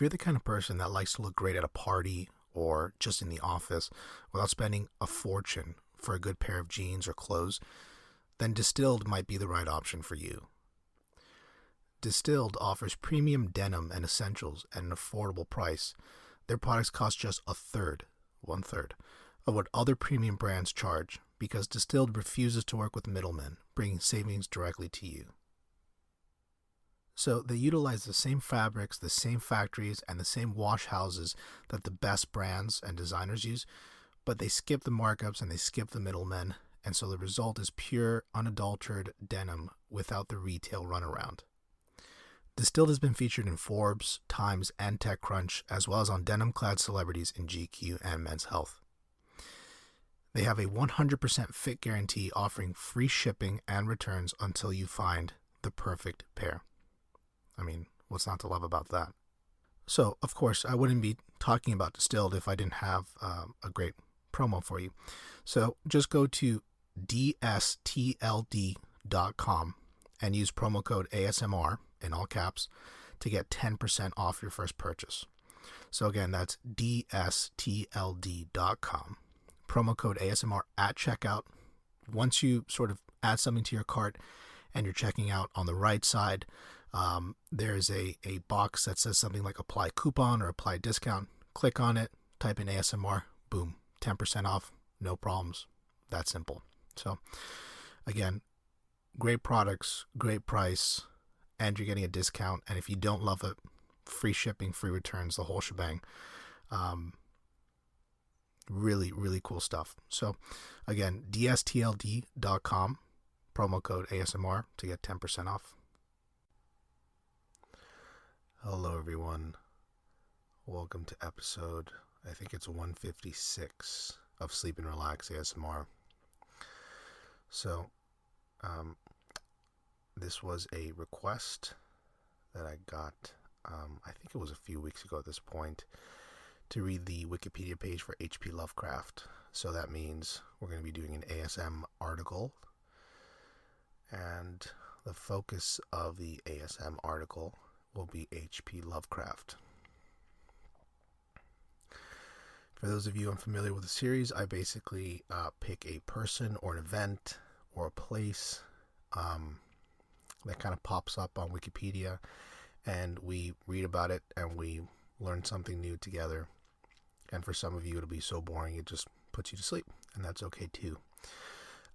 you're the kind of person that likes to look great at a party or just in the office without spending a fortune for a good pair of jeans or clothes, then Distilled might be the right option for you. Distilled offers premium denim and essentials at an affordable price. Their products cost just one third, of what other premium brands charge because Distilled refuses to work with middlemen, bringing savings directly to you. So they utilize the same fabrics, the same factories, and the same wash houses that the best brands and designers use, but they skip the markups and they skip the middlemen, and so the result is pure, unadulterated denim without the retail runaround. Distilled has been featured in Forbes, Times, and TechCrunch, as well as on denim-clad celebrities in GQ and Men's Health. They have a 100% fit guarantee offering free shipping and returns until you find the perfect pair. I mean, what's not to love about that? So, of course, I wouldn't be talking about Distilled if I didn't have a great promo for you. So just go to dstld.com and use promo code ASMR in all caps to get 10% off your first purchase. So again, that's dstld.com. Promo code ASMR at checkout. Once you sort of add something to your cart and you're checking out, on the right side, there's a box that says something like apply coupon or apply discount. Click on it, type in ASMR, boom, 10% off, no problems. That simple. So again, great products, great price, and you're getting a discount. And if you don't love it, free shipping, free returns, the whole shebang. Really, really cool stuff. So again, dstld.com, promo code ASMR to get 10% off. Hello everyone. Welcome to episode, I think it's 156 of Sleep and Relax ASMR. So, this was a request that I got, I think it was a few weeks ago at this point, to read the Wikipedia page for H.P. Lovecraft. So that means we're going to be doing an ASM article, and the focus of the ASM article will be H.P. Lovecraft. For those of you unfamiliar with the series, I basically pick a person or an event or a place that kind of pops up on Wikipedia, and we read about it and we learn something new together. And for some of you, it'll be so boring it just puts you to sleep, and that's okay too.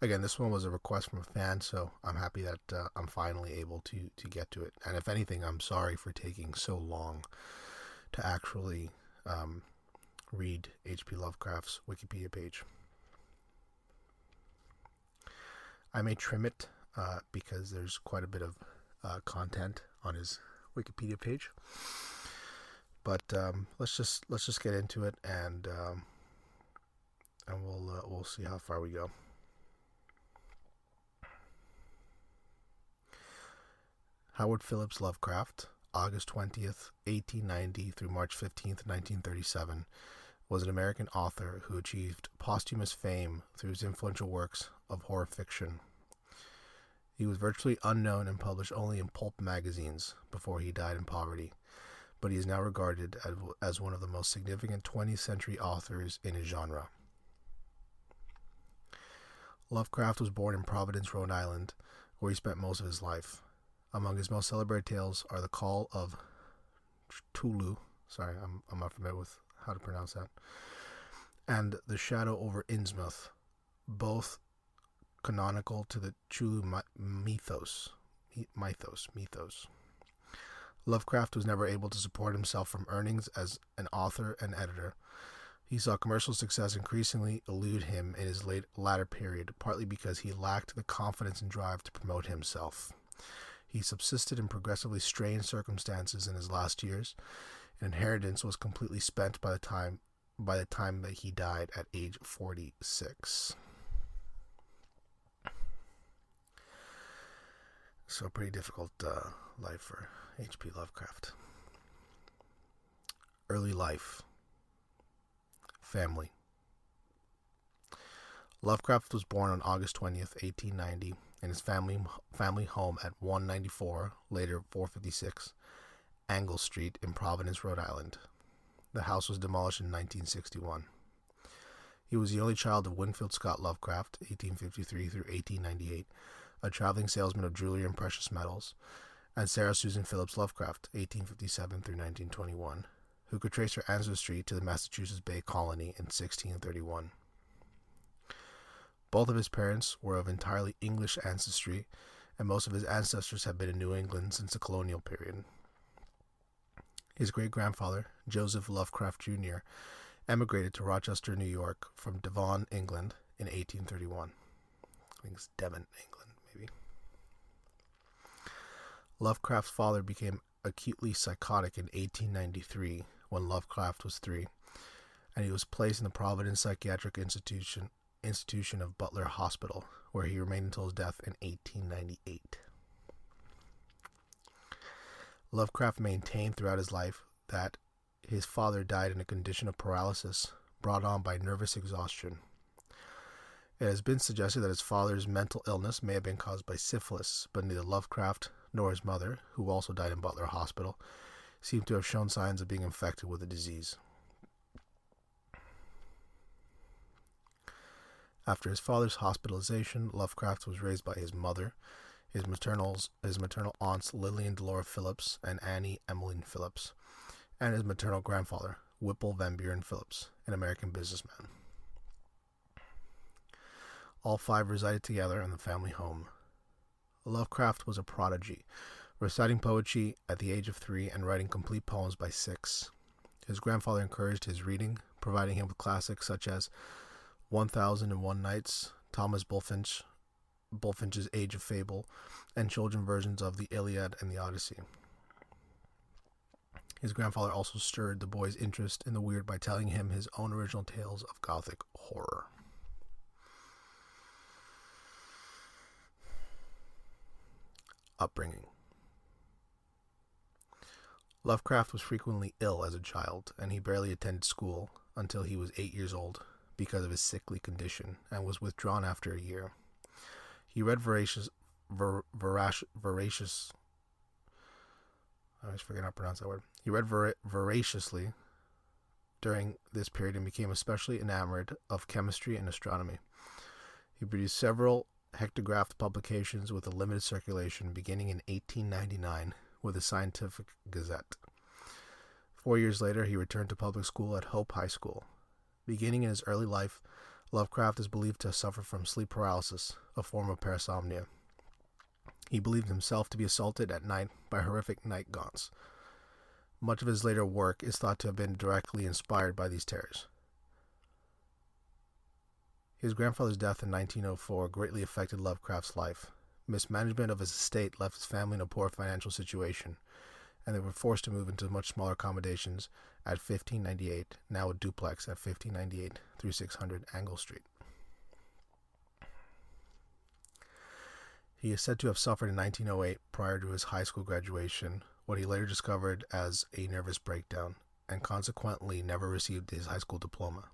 Again, this one was a request from a fan, so I'm happy that I'm finally able to get to it. And if anything, I'm sorry for taking so long to actually read H.P. Lovecraft's Wikipedia page. I may trim it because there's quite a bit of content on his Wikipedia page. But let's just get into it, and we'll see how far we go. Howard Phillips Lovecraft, August 20th, 1890 through March 15th, 1937, was an American author who achieved posthumous fame through his influential works of horror fiction. He was virtually unknown and published only in pulp magazines before he died in poverty, but he is now regarded as one of the most significant 20th century authors in his genre. Lovecraft was born in Providence, Rhode Island, where he spent most of his life. Among his most celebrated tales are The Call of Cthulhu, sorry, I'm not familiar with how to pronounce that, and The Shadow over Innsmouth, both canonical to the Cthulhu mythos. Lovecraft was never able to support himself from earnings as an author and editor. He saw commercial success increasingly elude him in his latter period, partly because he lacked the confidence and drive to promote himself. He subsisted in progressively strained circumstances in his last years. An inheritance was completely spent by the time that he died at age 46. So a pretty difficult life for H.P. Lovecraft. Early life. Family. Lovecraft was born on August 20th, 1890, in his family home at 194, later 456, Angle Street in Providence, Rhode Island. The house was demolished in 1961. He was the only child of Winfield Scott Lovecraft, 1853 through 1898, a traveling salesman of jewelry and precious metals, and Sarah Susan Phillips Lovecraft, 1857 through 1921, who could trace her ancestry to the Massachusetts Bay Colony in 1631. Both of his parents were of entirely English ancestry, and most of his ancestors had been in New England since the colonial period. His great-grandfather, Joseph Lovecraft Jr., emigrated to Rochester, New York from Devon, England in 1831. I think it's Devon, England, maybe. Lovecraft's father became acutely psychotic in 1893 when Lovecraft was 3, and he was placed in the Providence Psychiatric Institution of Butler Hospital, where he remained until his death in 1898. Lovecraft maintained throughout his life that his father died in a condition of paralysis brought on by nervous exhaustion. It has been suggested that his father's mental illness may have been caused by syphilis, but neither Lovecraft nor his mother, who also died in Butler Hospital, seem to have shown signs of being infected with the disease. After his father's hospitalization, Lovecraft was raised by his mother, his maternal aunts Lillian Delora Phillips and Annie Emmeline Phillips, and his maternal grandfather, Whipple Van Buren Phillips, an American businessman. All 5 resided together in the family home. Lovecraft was a prodigy, reciting poetry at the age of 3 and writing complete poems by 6. His grandfather encouraged his reading, providing him with classics such as 1001 Nights, Thomas Bulfinch's Age of Fable, and children versions of the Iliad and the Odyssey. His grandfather also stirred the boy's interest in the weird by telling him his own original tales of Gothic horror. Upbringing. Lovecraft was frequently ill as a child, and he barely attended school until he was 8 years old because of his sickly condition, and was withdrawn after a year. He read voraciously during this period and became especially enamored of chemistry and astronomy. He produced several hectographed publications with a limited circulation beginning in 1899 with the Scientific Gazette. 4 years later, he returned to public school at Hope High School. Beginning in his early life, Lovecraft is believed to have suffered from sleep paralysis, a form of parasomnia. He believed himself to be assaulted at night by horrific night gaunts. Much of his later work is thought to have been directly inspired by these terrors. His grandfather's death in 1904 greatly affected Lovecraft's life. Mismanagement of his estate left his family in a poor financial situation, and they were forced to move into much smaller accommodations at 1598, now a duplex at 1598 through 600 Angle Street. He is said to have suffered in 1908, prior to his high school graduation, what he later discovered as a nervous breakdown, and consequently never received his high school diploma.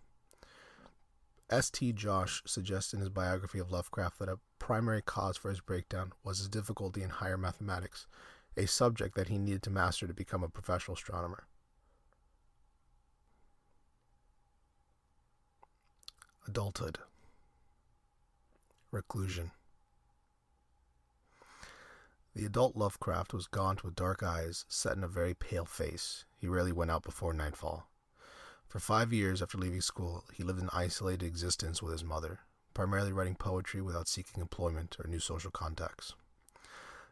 S.T. Josh suggests in his biography of Lovecraft that a primary cause for his breakdown was his difficulty in higher mathematics, a subject that he needed to master to become a professional astronomer. Adulthood. Reclusion. The adult Lovecraft was gaunt with dark eyes, set in a very pale face. He rarely went out before nightfall. For 5 years after leaving school, he lived an isolated existence with his mother, primarily writing poetry without seeking employment or new social contacts.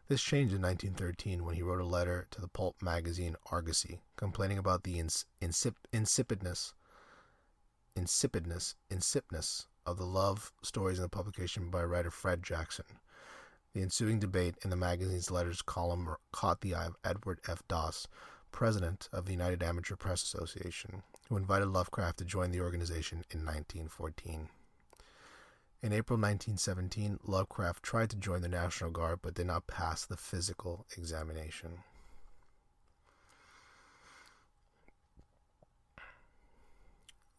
This changed in 1913 when he wrote a letter to the pulp magazine Argosy, complaining about the insipidness of the love stories in the publication by writer Fred Jackson. The ensuing debate in the magazine's letters column caught the eye of Edward F. Doss, president of the United Amateur Press Association, who invited Lovecraft to join the organization in 1914. In April 1917, Lovecraft tried to join the National Guard but did not pass the physical examination.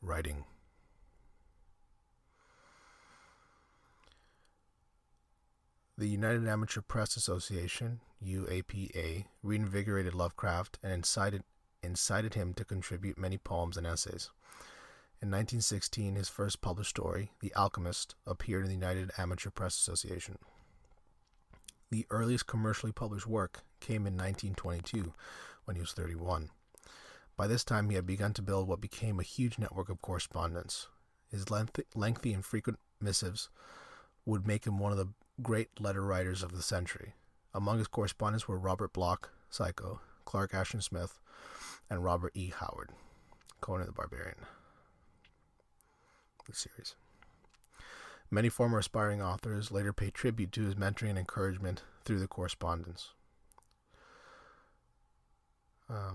Writing. The United Amateur Press Association, UAPA, reinvigorated Lovecraft and incited him to contribute many poems and essays. In 1916, his first published story, The Alchemist, appeared in the United Amateur Press Association. The earliest commercially published work came in 1922, when he was 31. By this time, he had begun to build what became a huge network of correspondence. His lengthy and frequent missives would make him one of the great letter writers of the century. Among his correspondents were Robert Bloch, Psycho, Clark Ashton Smith, and Robert E. Howard, Conan the Barbarian. The series. Many former aspiring authors later paid tribute to his mentoring and encouragement through the correspondence. Where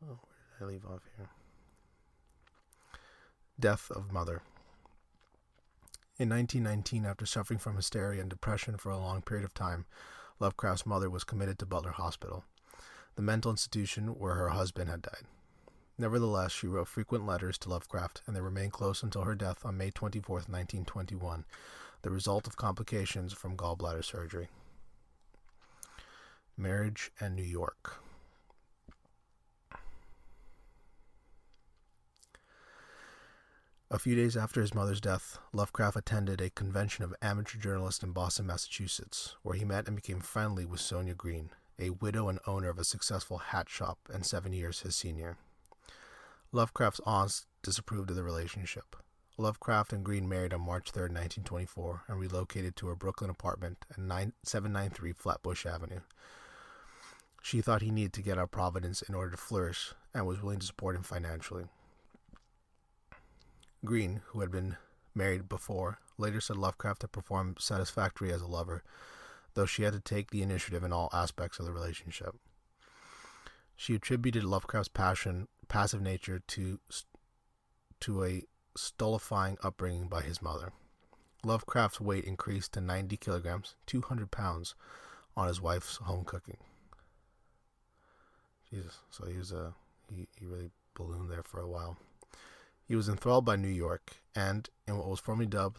did I leave off here? Death of mother. In 1919, after suffering from hysteria and depression for a long period of time, Lovecraft's mother was committed to Butler Hospital, the mental institution where her husband had died. Nevertheless, she wrote frequent letters to Lovecraft, and they remained close until her death on May 24, 1921, the result of complications from gallbladder surgery. Marriage and New York. A few days after his mother's death, Lovecraft attended a convention of amateur journalists in Boston, Massachusetts, where he met and became friendly with Sonia Green, a widow and owner of a successful hat shop and 7 years his senior. Lovecraft's aunts disapproved of the relationship. Lovecraft and Green married on March 3, 1924, and relocated to her Brooklyn apartment at 793 Flatbush Avenue. She thought he needed to get out of Providence in order to flourish, and was willing to support him financially. Green, who had been married before, later said Lovecraft had performed satisfactorily as a lover, though she had to take the initiative in all aspects of the relationship. She attributed Lovecraft's passive nature to a stultifying upbringing by his mother. Lovecraft's weight increased to 90 kilograms, 200 pounds, on his wife's home cooking. Jesus, so he really ballooned there for a while. He was enthralled by New York, and in what was formerly dubbed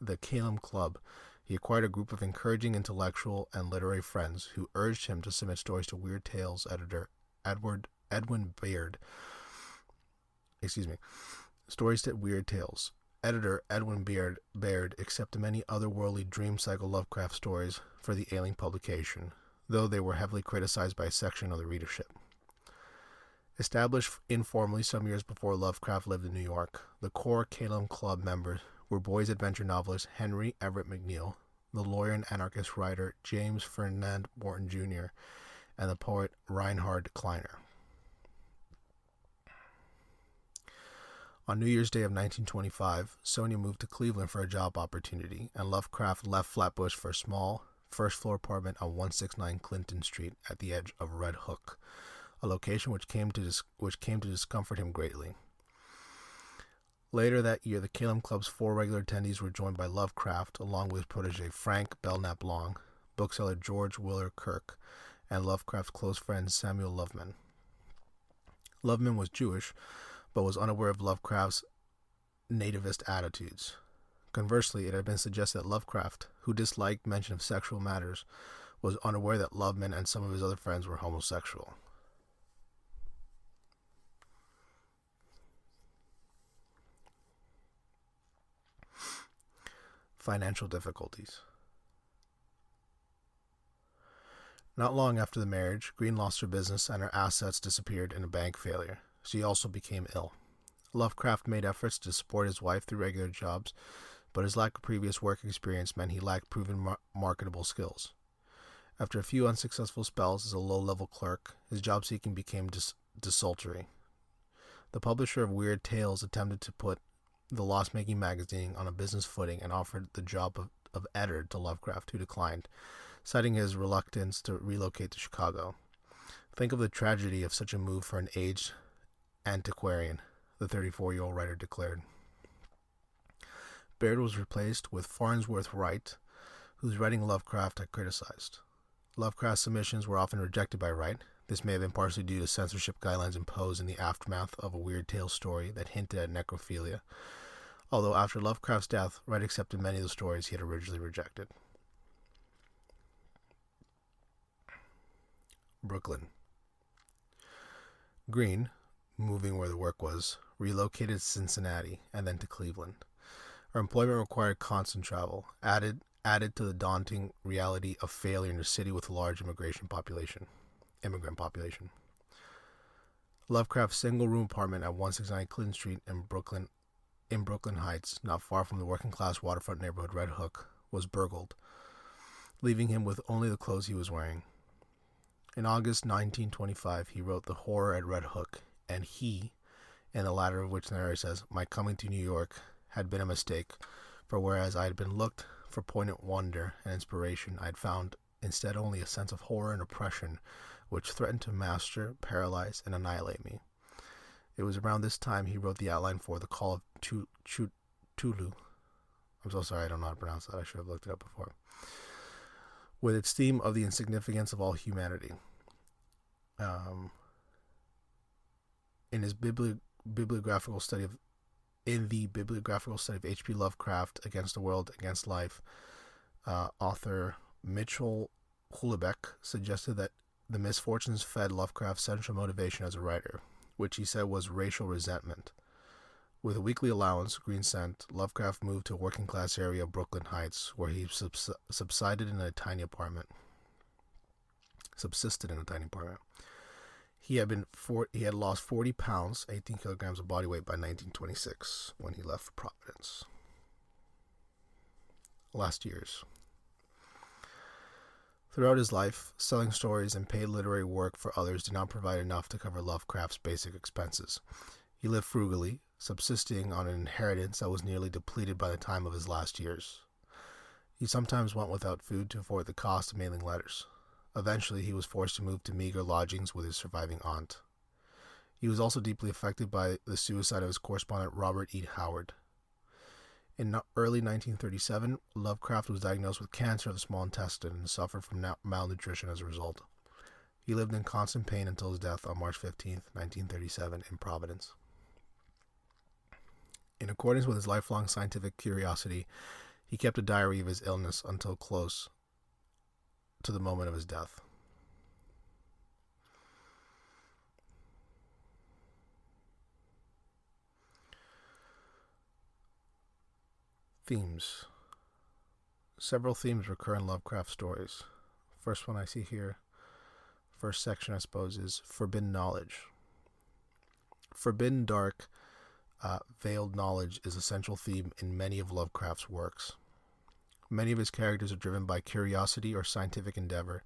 the Calum Club, he acquired a group of encouraging intellectual and literary friends who urged him to submit stories to Weird Tales editor Edwin Baird. Stories to Weird Tales. Editor Edwin Baird accepted many otherworldly dream cycle Lovecraft stories for the ailing publication, though they were heavily criticized by a section of the readership. Established informally some years before Lovecraft lived in New York, the core Calum Club members were boys' adventure novelist Henry Everett McNeill, the lawyer and anarchist writer James Ferdinand Morton Jr., and the poet Reinhard Kleiner. On New Year's Day of 1925, Sonia moved to Cleveland for a job opportunity, and Lovecraft left Flatbush for a small, first-floor apartment on 169 Clinton Street at the edge of Red Hook, a location which came to discomfort him greatly. Later that year, the Calum Club's 4 regular attendees were joined by Lovecraft, along with his protege Frank Belknap Long, bookseller George Willard Kirk, and Lovecraft's close friend Samuel Loveman. Loveman was Jewish, but was unaware of Lovecraft's nativist attitudes. Conversely, it had been suggested that Lovecraft, who disliked mention of sexual matters, was unaware that Loveman and some of his other friends were homosexual. Financial difficulties. Not long after the marriage, Green lost her business and her assets disappeared in a bank failure. She also became ill. Lovecraft made efforts to support his wife through regular jobs, but his lack of previous work experience meant he lacked proven marketable skills. After a few unsuccessful spells as a low-level clerk, his job-seeking became desultory. The publisher of Weird Tales attempted to put the loss-making magazine on a business footing and offered the job of editor to Lovecraft, who declined, citing his reluctance to relocate to Chicago. Think of the tragedy of such a move for an aged antiquarian, the 34-year-old writer declared. Baird was replaced with Farnsworth Wright, whose writing Lovecraft had criticized. Lovecraft's submissions were often rejected by Wright. This may have been partially due to censorship guidelines imposed in the aftermath of a Weird Tales story that hinted at necrophilia. although after Lovecraft's death, Wright accepted many of the stories he had originally rejected. Brooklyn. Greene, moving where the work was, relocated to Cincinnati and then to Cleveland. Her employment required constant travel, added to the daunting reality of failure in a city with a large immigrant population. Lovecraft's single-room apartment at 169 Clinton Street in Brooklyn Heights, not far from the working-class waterfront neighborhood Red Hook, was burgled, leaving him with only the clothes he was wearing. In August 1925, he wrote The Horror at Red Hook, and he, in the latter of which the narrator says, "My coming to New York had been a mistake, for whereas I had been looked for poignant wonder and inspiration, I had found instead only a sense of horror and oppression which threatened to master, paralyze, and annihilate me." It was around this time he wrote the outline for The Call of Tulu. I'm so sorry, I don't know how to pronounce that. I should have looked it up before. With its theme of the insignificance of all humanity. In the bibliographical study of H.P. Lovecraft, Against the World, Against Life, author Mitchell Houellebecq suggested that the misfortunes fed Lovecraft's central motivation as a writer, which he said was racial resentment. With a weekly allowance Greene sent, Lovecraft moved to a working-class area of Brooklyn Heights, where he subsisted in a tiny apartment. He had lost 40 pounds, 18 kilograms of body weight by 1926, when he left for Providence. Last years. Throughout his life, selling stories and paid literary work for others did not provide enough to cover Lovecraft's basic expenses. He lived frugally, subsisting on an inheritance that was nearly depleted by the time of his last years. He sometimes went without food to avoid the cost of mailing letters. Eventually, he was forced to move to meager lodgings with his surviving aunt. He was also deeply affected by the suicide of his correspondent Robert E. Howard. In early 1937, Lovecraft was diagnosed with cancer of the small intestine and suffered from malnutrition as a result. He lived in constant pain until his death on March 15, 1937, in Providence. In accordance with his lifelong scientific curiosity, he kept a diary of his illness until close to the moment of his death. Themes. Several themes recur in Lovecraft stories. First one I see here, first section I suppose, is forbidden knowledge. Forbidden, dark, veiled knowledge is a central theme in many of Lovecraft's works. Many of his characters are driven by curiosity or scientific endeavor,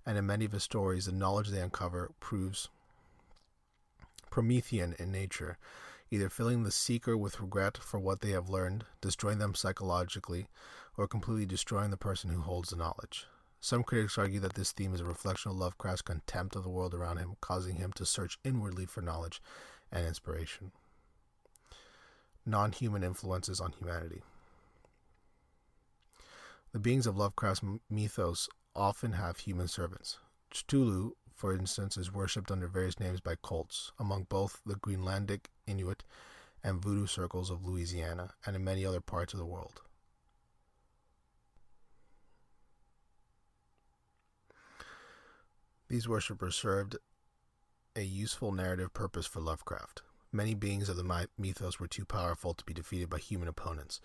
and in many of his stories, the knowledge they uncover proves Promethean in nature, either filling the seeker with regret for what they have learned, destroying them psychologically, or completely destroying the person who holds the knowledge. Some critics argue that this theme is a reflection of Lovecraft's contempt of the world around him, causing him to search inwardly for knowledge and inspiration. Non-human influences on humanity. The beings of Lovecraft's mythos often have human servants. Cthulhu, for instance, is worshipped under various names by cults, among both the Greenlandic Inuit and voodoo circles of Louisiana and in many other parts of the world. These worshippers served a useful narrative purpose for Lovecraft. Many beings of the mythos were too powerful to be defeated by human opponents,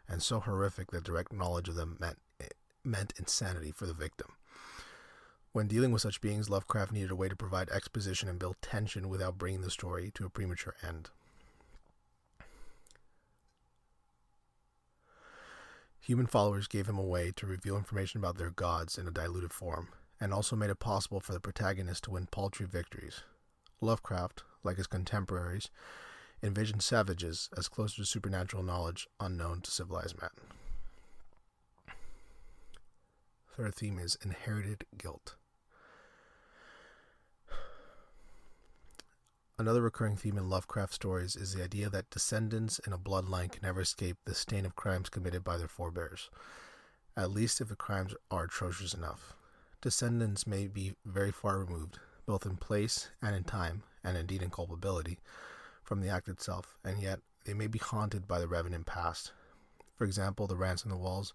and so horrific that direct knowledge of them meant insanity for the victim. When dealing with such beings, Lovecraft needed a way to provide exposition and build tension without bringing the story to a premature end. Human followers gave him a way to reveal information about their gods in a diluted form, and also made it possible for the protagonist to win paltry victories. Lovecraft, like his contemporaries, envisioned savages as closer to supernatural knowledge unknown to civilized man. Third theme is inherited guilt. Another recurring theme in Lovecraft stories is the idea that descendants in a bloodline can never escape the stain of crimes committed by their forebears, at least if the crimes are atrocious enough. Descendants may be very far removed, both in place and in time, and indeed in culpability, from the act itself, and yet they may be haunted by the revenant past. For example, the rants on the walls,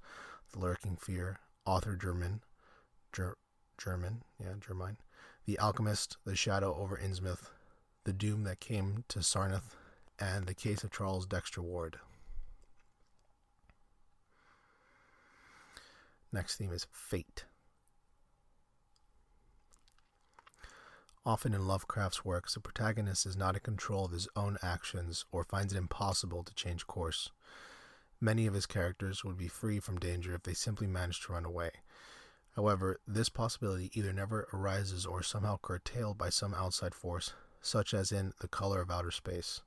the lurking fear, author German, the alchemist, the shadow over Innsmouth, the doom that came to Sarnath, and the case of Charles Dexter Ward. Next theme is fate. Often in Lovecraft's works, the protagonist is not in control of his own actions or finds it impossible to change course. Many of his characters would be free from danger if they simply managed to run away. However, this possibility either never arises or is somehow curtailed by some outside force, such as in The Color of Outer Space.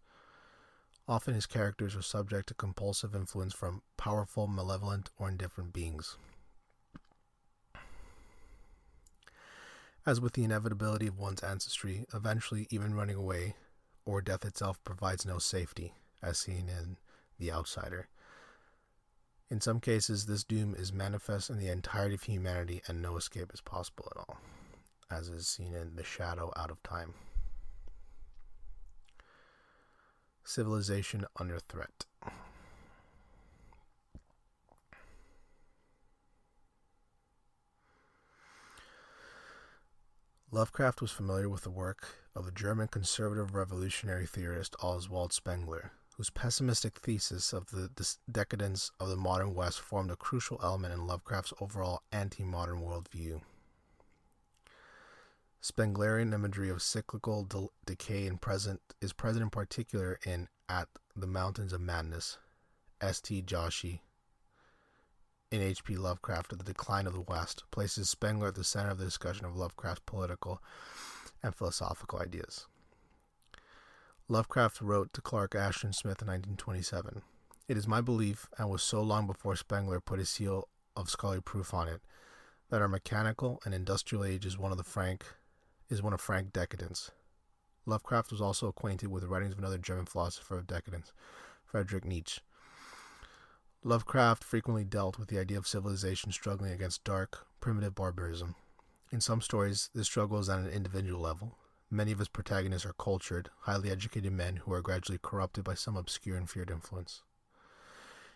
Often his characters are subject to compulsive influence from powerful, malevolent, or indifferent beings. As with the inevitability of one's ancestry, eventually even running away or death itself provides no safety, as seen in The Outsider. In some cases, this doom is manifest in the entirety of humanity and no escape is possible at all, as is seen in The Shadow Out of Time. Civilization under threat. Lovecraft was familiar with the work of the German conservative revolutionary theorist Oswald Spengler, whose pessimistic thesis of the decadence of the modern West formed a crucial element in Lovecraft's overall anti-modern worldview. Spenglerian imagery of cyclical decay is present in particular in At the Mountains of Madness, S.T. Joshi. In H.P. Lovecraft, The Decline of the West, places Spengler at the center of the discussion of Lovecraft's political and philosophical ideas. Lovecraft wrote to Clark Ashton Smith in 1927, "It is my belief, and was so long before Spengler put his seal of scholarly proof on it, that our mechanical and industrial age is one of frank decadence." Lovecraft was also acquainted with the writings of another German philosopher of decadence, Friedrich Nietzsche. Lovecraft frequently dealt with the idea of civilization struggling against dark, primitive barbarism. In some stories, this struggle is at an individual level. Many of his protagonists are cultured, highly educated men who are gradually corrupted by some obscure and feared influence.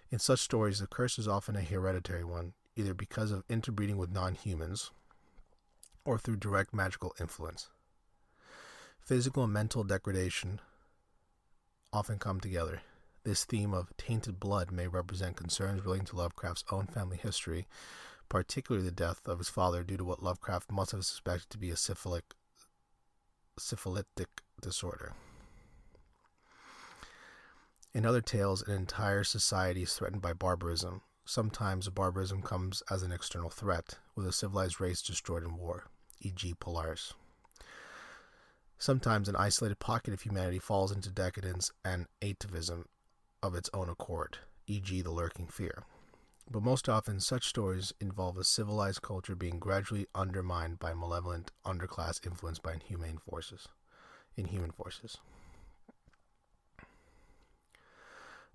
In such stories, the curse is often a hereditary one, either because of interbreeding with non-humans or through direct magical influence. Physical and mental degradation often come together. This theme of tainted blood may represent concerns relating to Lovecraft's own family history, particularly the death of his father due to what Lovecraft must have suspected to be a syphilitic disorder. In other tales, an entire society is threatened by barbarism. Sometimes barbarism comes as an external threat, with a civilized race destroyed in war, e.g. Polaris. Sometimes an isolated pocket of humanity falls into decadence and atavism of its own accord, e.g. the lurking fear. But most often, such stories involve a civilized culture being gradually undermined by malevolent underclass influenced by inhuman forces.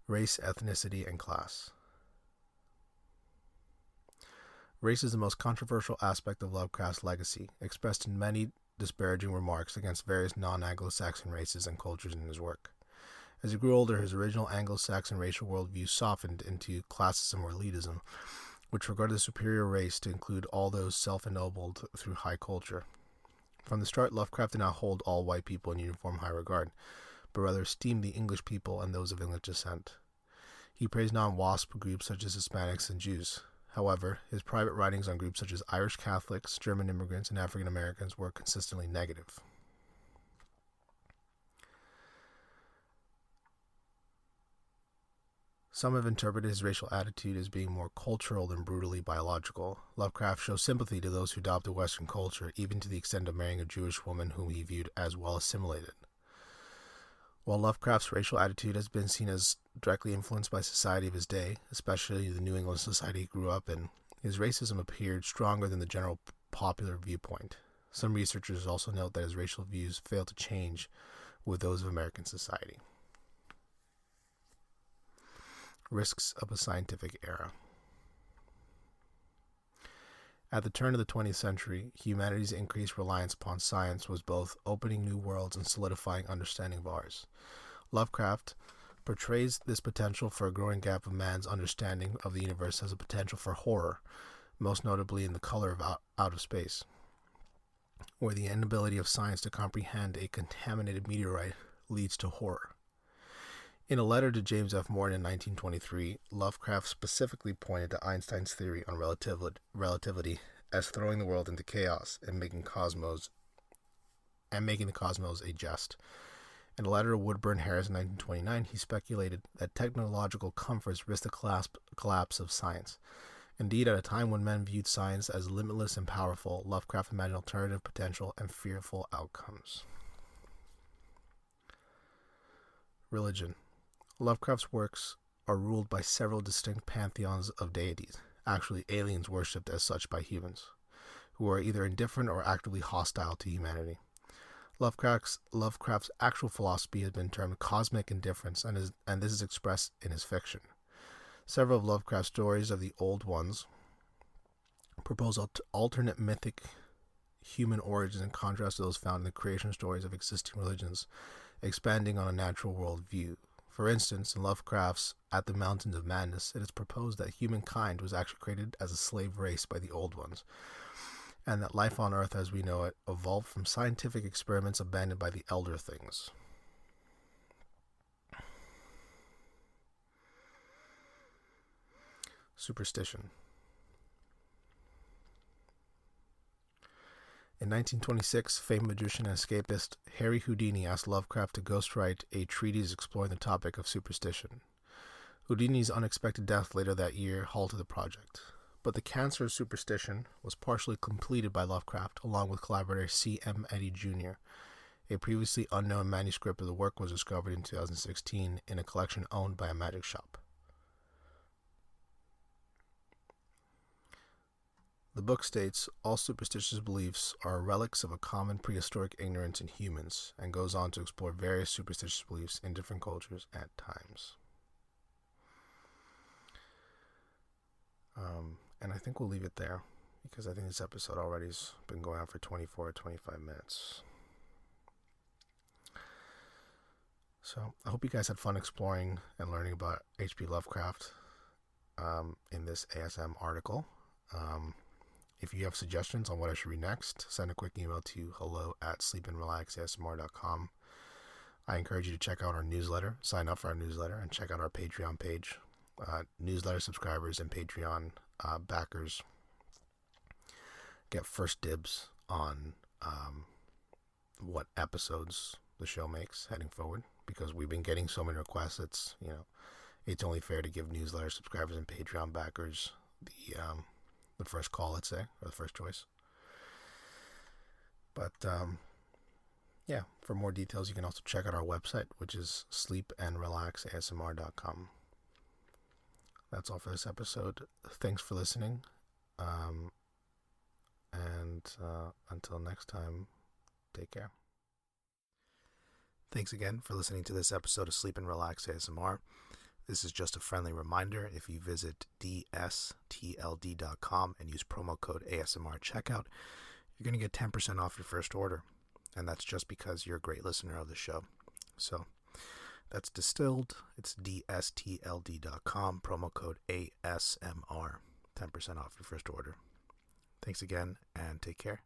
Race, ethnicity, and class. Race is the most controversial aspect of Lovecraft's legacy, expressed in many disparaging remarks against various non-Anglo-Saxon races and cultures in his work. As he grew older, his original Anglo-Saxon racial worldview softened into classism or elitism, which regarded the superior race to include all those self-ennobled through high culture. From the start, Lovecraft did not hold all white people in uniform high regard, but rather esteemed the English people and those of English descent. He praised non-WASP groups such as Hispanics and Jews. However, his private writings on groups such as Irish Catholics, German immigrants, and African Americans were consistently negative. Some have interpreted his racial attitude as being more cultural than brutally biological. Lovecraft shows sympathy to those who adopted Western culture, even to the extent of marrying a Jewish woman whom he viewed as well assimilated. While Lovecraft's racial attitude has been seen as directly influenced by society of his day, especially the New England society he grew up in, his racism appeared stronger than the general popular viewpoint. Some researchers also note that his racial views failed to change with those of American society. Risks of a scientific era. At the turn of the 20th century, humanity's increased reliance upon science was both opening new worlds and solidifying understanding of ours. Lovecraft portrays this potential for a growing gap of man's understanding of the universe as a potential for horror, most notably in The Color of Out of Space, where the inability of science to comprehend a contaminated meteorite leads to horror. In a letter to James F. Morton in 1923, Lovecraft specifically pointed to Einstein's theory on relativity as throwing the world into chaos and making the cosmos a jest. In a letter to Woodburn Harris in 1929, he speculated that technological comforts risk the collapse of science. Indeed, at a time when men viewed science as limitless and powerful, Lovecraft imagined alternative potential and fearful outcomes. Religion. Lovecraft's works are ruled by several distinct pantheons of deities, actually aliens worshipped as such by humans, who are either indifferent or actively hostile to humanity. Lovecraft's actual philosophy has been termed cosmic indifference, and this is expressed in his fiction. Several of Lovecraft's stories of the old ones propose alternate mythic human origins in contrast to those found in the creation stories of existing religions, expanding on a natural world view. For instance, in Lovecraft's At the Mountains of Madness, it is proposed that humankind was actually created as a slave race by the old ones, and that life on Earth as we know it evolved from scientific experiments abandoned by the elder things. Superstition. In 1926, famed magician and escapist Harry Houdini asked Lovecraft to ghostwrite a treatise exploring the topic of superstition. Houdini's unexpected death later that year halted the project, but the cancer of superstition was partially completed by Lovecraft along with collaborator C.M. Eddy Jr. A previously unknown manuscript of the work was discovered in 2016 in a collection owned by a magic shop. The book states all superstitious beliefs are relics of a common prehistoric ignorance in humans, and goes on to explore various superstitious beliefs in different cultures at times. And I think we'll leave it there, because I think this episode already has been going on for 24 or 25 minutes. So I hope you guys had fun exploring and learning about H.P. Lovecraft in this ASM article. If you have suggestions on what I should read next, send a quick email to hello@sleepandrelaxasmr.com. I encourage you to check out our newsletter, sign up for our newsletter, and check out our Patreon page. Newsletter subscribers and Patreon backers get first dibs on what episodes the show makes heading forward, because we've been getting so many requests. It's only fair to give newsletter subscribers and Patreon backers the first call, let's say, or the first choice. But yeah, for more details, you can also check out our website, which is sleepandrelaxasmr.com. That's all for this episode. Thanks for listening. And until next time, take care. Thanks again for listening to this episode of Sleep and Relax ASMR. This is just a friendly reminder. If you visit dstld.com and use promo code ASMR checkout, you're going to get 10% off your first order. And that's just because you're a great listener of the show. So that's distilled. It's dstld.com, promo code ASMR, 10% off your first order. Thanks again, and take care.